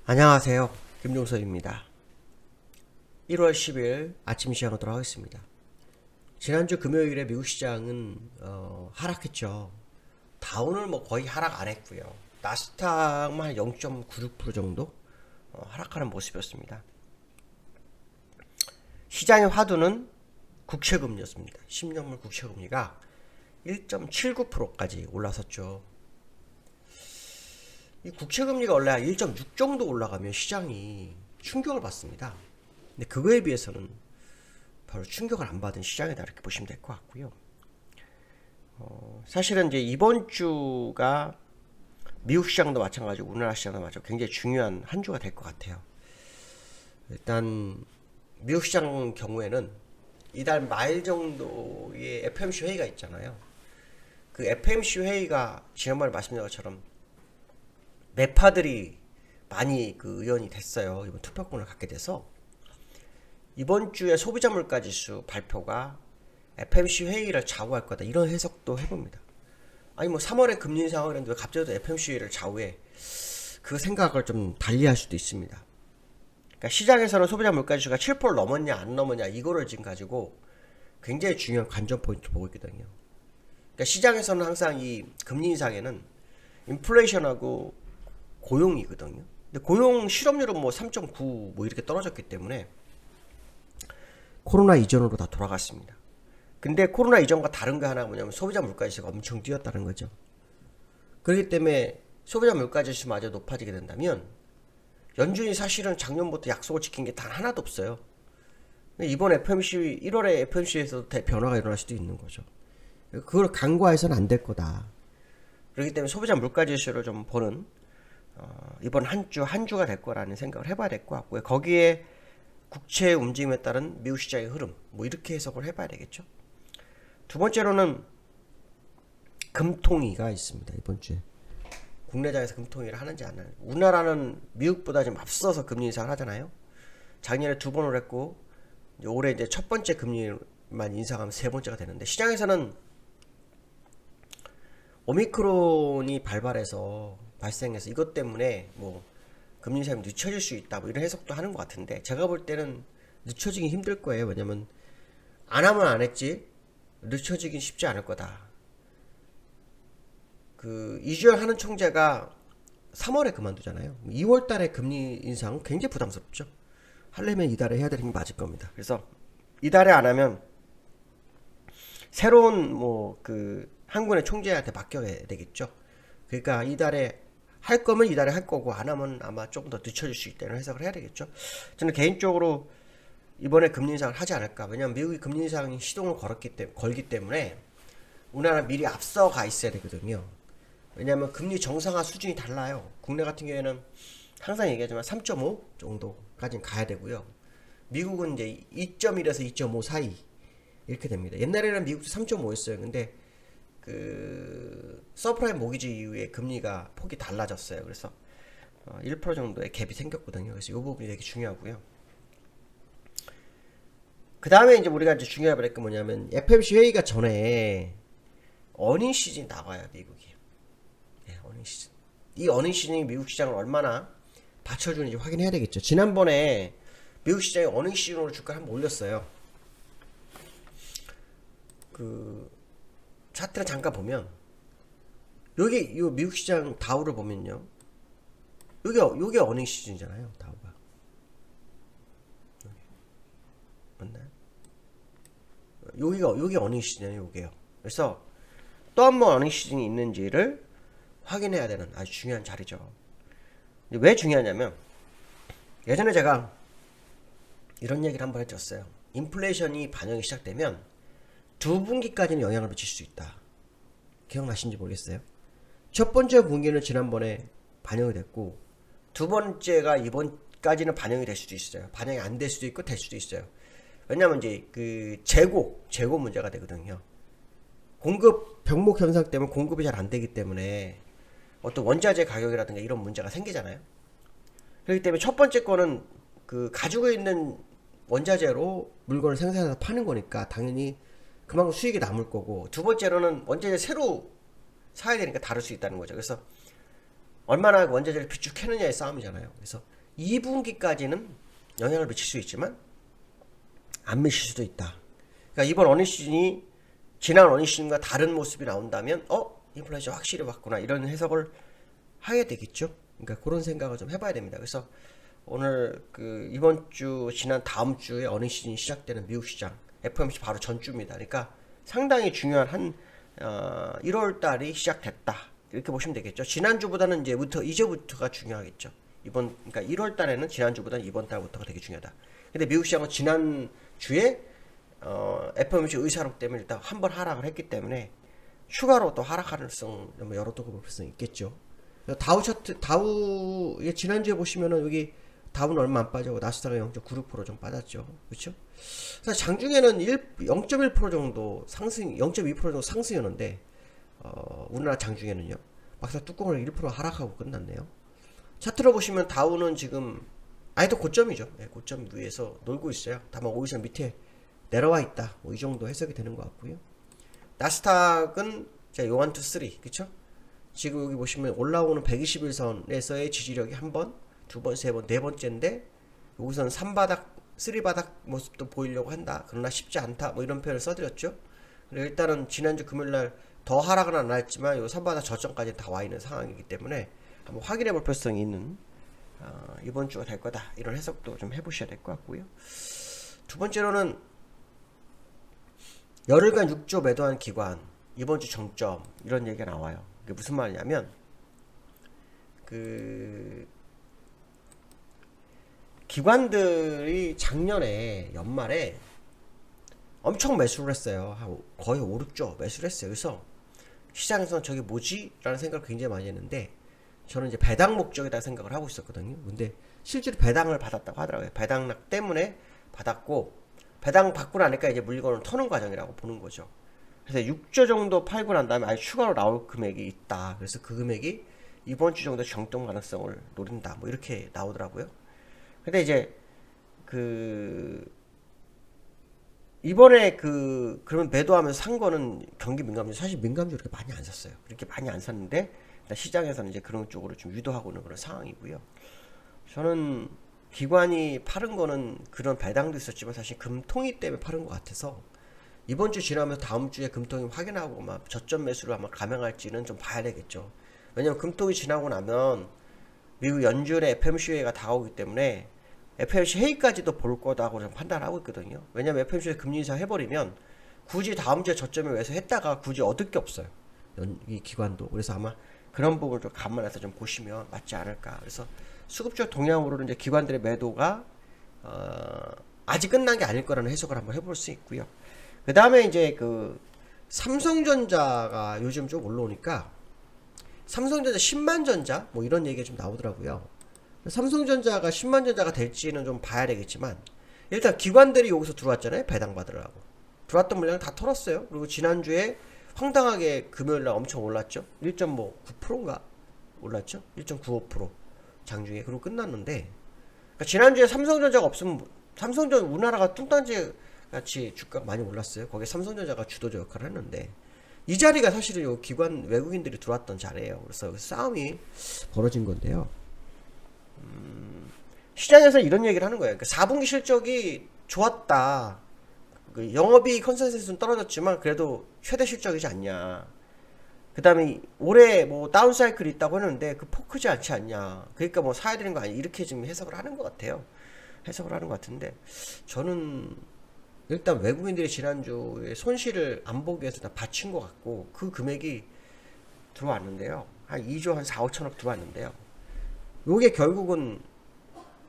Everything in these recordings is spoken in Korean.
안녕하세요. 김종석입니다. 1월 10일 아침 시작하도록 하겠습니다. 지난주 금요일에 미국 시장은 하락했죠. 다우는 거의 하락 안 했고요. 나스닥만 0.96% 정도 하락하는 모습이었습니다. 시장의 화두는 국채금리였습니다. 10년물 국채금리가 1.79%까지 올라섰죠. 이 국채금리가 원래 1.6 정도 올라가면 시장이 충격을 받습니다. 근데 그거에 비해서는 별로 충격을 안 받은 시장이다 이렇게 보시면 될 것 같고요. 사실은 이제 이번 주가 미국 시장도 마찬가지고 우리나라 시장도 마찬가지고 굉장히 중요한 한 주가 될 것 같아요. 일단 미국 시장 경우에는 이달 말 정도의 FOMC 회의가 있잖아요. 그 FOMC 회의가 지난번에 말씀드린 것처럼 매파들이 많이 의원이 됐어요. 이번 투표권을 갖게 돼서 이번 주에 소비자 물가 지수 발표가 FOMC 회의를 좌우할 거다 이런 해석도 해봅니다. 아니 3월에 금리 인상을 했는데 왜 갑자기 FOMC 회의를 좌우해? 그 생각을 좀 달리할 수도 있습니다. 그러니까 시장에서는 소비자 물가 지수가 7% 넘었냐 안 넘었냐 이거를 지금 가지고 굉장히 중요한 관전 포인트 보고 있거든요. 그러니까 시장에서는 항상 이 금리 인상에는 인플레이션하고 고용이거든요. 근데 고용 실업률은 3.9 이렇게 떨어졌기 때문에 코로나 이전으로 다 돌아갔습니다. 근데 코로나 이전과 다른 거 하나가 뭐냐면 소비자 물가지수가 엄청 뛰었다는 거죠. 그렇기 때문에 소비자 물가지수마저 높아지게 된다면 연준이 사실은 작년부터 약속을 지킨 게 단 하나도 없어요. 이번 FOMC 1월에 FOMC에서도 변화가 일어날 수도 있는 거죠. 그걸 간과해서는 안 될 거다. 그렇기 때문에 소비자 물가지수를 좀 보는 이번 한 주가 될 거라는 생각을 해봐야 될 것 같고요. 거기에 국채 움직임에 따른 미국 시장의 흐름 이렇게 해석을 해봐야 되겠죠. 두 번째로는 금통위가 있습니다. 이번 주에 국내장에서 금통위를 하는지 안 하는지. 우리나라는 미국보다 좀 앞서서 금리 인상을 하잖아요. 작년에 2번을 했고 올해 이제 첫 번째 금리만 인상하면 세 번째가 되는데 시장에서는 오미크론이 발생해서 이것 때문에 금리 인상이 늦춰질 수 있다 이런 해석도 하는 것 같은데 제가 볼 때는 늦춰지긴 힘들 거예요. 왜냐면 안 하면 안 했지 늦춰지긴 쉽지 않을 거다. 이주열 하는 총재가 3월에 그만두잖아요. 2월 달에 금리 인상은 굉장히 부담스럽죠. 하려면 이달에 해야 되는 게 맞을 겁니다. 그래서 이달에 안 하면 새로운 한 군의 총재한테 맡겨야 되겠죠. 그러니까 이달에 할 거면 이달에 할 거고 안 하면 아마 조금 더 늦춰질 수 있다는 해석을 해야 되겠죠. 저는 개인적으로 이번에 금리 인상을 하지 않을까. 왜냐하면 미국이 금리 인상이 시동을 걸기 때문에 우리나라 미리 앞서가 있어야 되거든요. 왜냐하면 금리 정상화 수준이 달라요. 국내 같은 경우에는 항상 얘기하지만 3.5 정도까지는 가야 되고요. 미국은 이제 2.1에서 2.5 사이 이렇게 됩니다. 옛날에는 미국도 3.5였어요. 근데 서프라임 모기지 이후에 금리가 폭이 달라졌어요. 그래서 1% 정도의 갭이 생겼거든요. 그래서 이 부분이 되게 중요하고요. 그 다음에 이제 우리가 이제 중요하게 볼 게 뭐냐면 FOMC 회의가 전에 어닝 시즌이 나와요. 미국이. 네, 어닝 시즌. 이 어닝 시즌이 미국 시장을 얼마나 받쳐주는지 확인해야 되겠죠. 지난번에 미국 시장이 어닝 시즌으로 주가를 한번 올렸어요. 차트를 잠깐 보면 여기 요 미국 시장 다우를 보면요. 요게 어닝 시즌이잖아요. 다우가. 맞나요? 요게 어닝 시즌이에요. 요게요. 그래서 또 한 번 어닝 시즌이 있는지를 확인해야 되는 아주 중요한 자리죠. 근데 왜 중요하냐면 예전에 제가 이런 얘기를 한번 해줬어요. 인플레이션이 반영이 시작되면 두 분기까지는 영향을 미칠 수 있다. 기억나신지 모르겠어요. 첫 번째 분기는 지난번에 반영이 됐고 두 번째가 이번까지는 반영이 될 수도 있어요. 반영이 안 될 수도 있고 될 수도 있어요. 왜냐면 이제 재고 문제가 되거든요. 공급 병목 현상 때문에 공급이 잘 안 되기 때문에 어떤 원자재 가격이라든가 이런 문제가 생기잖아요. 그렇기 때문에 첫 번째 거는 가지고 있는 원자재로 물건을 생산해서 파는 거니까 당연히 그만큼 수익이 남을 거고, 두 번째로는 원자재 새로 사야 되니까 다를 수 있다는 거죠. 그래서 얼마나 원자재를 비축해느냐의 싸움이잖아요. 그래서 2분기까지는 영향을 미칠 수 있지만 안 미칠 수도 있다. 그러니까 이번 어닝 시즌이 지난 어닝 시즌과 다른 모습이 나온다면 인플레이션 확실히 왔구나 이런 해석을 하게 되겠죠. 그러니까 그런 생각을 좀 해봐야 됩니다. 그래서 오늘 그 이번 주 지난 다음 주에 어닝 시즌이 시작되는 미국 시장 FOMC 바로 전주입니다. 그러니까 상당히 중요한 한 1월 달이 시작됐다 이렇게 보시면 되겠죠. 지난주보다는 이제부터가 중요하겠죠. 그러니까 1월 달에는 지난주보다는 이번 달부터가 되게 중요하다. 근데 미국 시장은 지난 주에 FOMC 의사록 때문에 일단 한 번 하락을 했기 때문에 추가로 또 하락 가능성 열어두고 볼 가능성이 있겠죠. 다우 지난주에 보시면은 여기 다우는 얼마 안 빠지고 나스닥은 0.96% 좀 빠졌죠. 그렇죠? 사실 장중에는 0.1% 정도 상승, 0.2% 정도 상승이었는데 우리나라 장중에는요. 막상 뚜껑을 1% 하락하고 끝났네요. 차트로 보시면 다우는 지금 아직도 고점이죠. 네, 고점 위에서 놀고 있어요. 다만 5일선 밑에 내려와 있다. 이 정도 해석이 되는 것 같고요. 나스닥은 자, 1, 2, 3 그쵸? 지금 여기 보시면 올라오는 121선에서의 지지력이 한 번, 두 번, 세 번, 네 번째인데 여기서는 3바닥, 3바닥 모습도 보이려고 한다. 그러나 쉽지 않다. 이런 표현을 써드렸죠. 일단은 지난주 금요일날 더 하락은 안 했지만 요 3바닥 저점까지 다 와 있는 상황이기 때문에 한번 확인해 볼 필요성이 있는 이번 주가 될 거다. 이런 해석도 좀 해보셔야 될 것 같고요. 두 번째로는 열흘간 6조 매도한 기관 이번 주 정점 이런 얘기가 나와요. 이게 무슨 말이냐면 그 기관들이 작년에 연말에 엄청 매수를 했어요. 거의 5, 6조 매수를 했어요. 그래서 시장에서는 저게 뭐지? 라는 생각을 굉장히 많이 했는데 저는 이제 배당 목적이다 생각을 하고 있었거든요. 근데 실제로 배당을 받았다고 하더라고요. 배당락 때문에 받았고 배당 받고 나니까 이제 물건을 터는 과정이라고 보는 거죠. 그래서 6조 정도 팔고 난 다음에 아예 추가로 나올 금액이 있다. 그래서 그 금액이 이번 주 정도 정동 가능성을 노린다. 이렇게 나오더라고요. 근데 이제 이번에 그러면 매도하면서 산 거는 경기 민감주 사실 민감주 그렇게 많이 안 샀어요. 그렇게 많이 안 샀는데 시장에서는 이제 그런 쪽으로 좀 유도하고 있는 그런 상황이고요. 저는 기관이 파는 거는 그런 배당도 있었지만 사실 금통위 때문에 파는 것 같아서 이번 주 지나면서 다음 주에 금통위 확인하고 막 저점 매수를 아마 감행할지는 좀 봐야 되겠죠. 왜냐면 금통위 지나고 나면 미국 연준의 FOMC 회의가 다가오기 때문에 FOMC 회의까지도 볼 거다고 좀 판단하고 있거든요. 왜냐면 FOMC에서 금리 인상 해버리면 굳이 다음 주에 저점에 왜서 했다가 굳이 얻을 게 없어요. 이 기관도. 그래서 아마 그런 부분을 좀 감안해서 좀 보시면 맞지 않을까. 그래서 수급적 동향으로는 이제 기관들의 매도가 아직 끝난 게 아닐 거라는 해석을 한번 해볼 수 있고요. 그 다음에 이제 삼성전자가 요즘 좀 올라오니까 삼성전자 10만전자 이런 얘기가 좀 나오더라고요. 삼성전자가 10만전자가 될지는 좀 봐야 되겠지만 일단 기관들이 여기서 들어왔잖아요. 배당 받으려고 들어왔던 물량 다 털었어요. 그리고 지난주에 황당하게 금요일날 엄청 올랐죠. 1.9%인가 올랐죠. 1.95% 장중에. 그리고 끝났는데 그러니까 지난주에 삼성전자가 없으면 삼성전 우리나라가 뚱딴지 같이 주가가 많이 올랐어요. 거기에 삼성전자가 주도적 역할을 했는데 이 자리가 사실은 요 기관 외국인들이 들어왔던 자리예요. 그래서 싸움이 벌어진 건데요. 시장에서 이런 얘기를 하는 거예요. 그러니까 4분기 실적이 좋았다. 영업이익 컨센서스는 떨어졌지만 그래도 최대 실적이지 않냐. 그 다음에 올해 다운 사이클이 있다고 했는데 포크지 않지 않냐. 그러니까 사야 되는 거 아니야. 이렇게 지금 해석을 하는 것 같아요. 해석을 하는 것 같은데 저는 일단 외국인들이 지난주에 손실을 안 보기 위해서 다 바친 것 같고 그 금액이 들어왔는데요. 한 2조 한 4, 5천억 들어왔는데요. 요게 결국은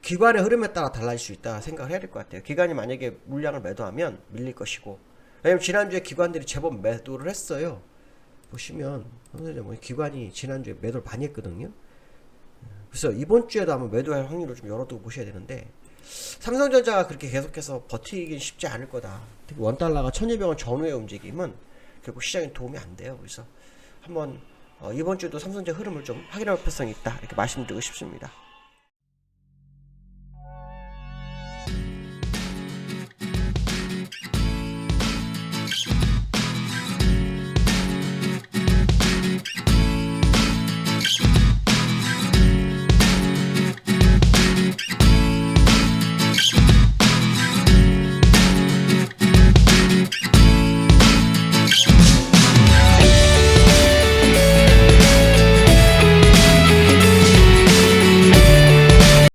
기관의 흐름에 따라 달라질 수 있다 생각을 해야 될 것 같아요. 기관이 만약에 물량을 매도하면 밀릴 것이고 왜냐면 지난주에 기관들이 제법 매도를 했어요. 보시면 기관이 지난주에 매도를 많이 했거든요. 그래서 이번 주에도 한번 매도할 확률을 좀 열어두고 보셔야 되는데 삼성전자가 그렇게 계속해서 버티긴 쉽지 않을 거다. 특히 원달러가 1200원 전후의 움직임은 결국 시장에 도움이 안 돼요. 그래서 한번 이번 주도 삼성전자 흐름을 좀 확인할 필요성이 있다 이렇게 말씀드리고 싶습니다.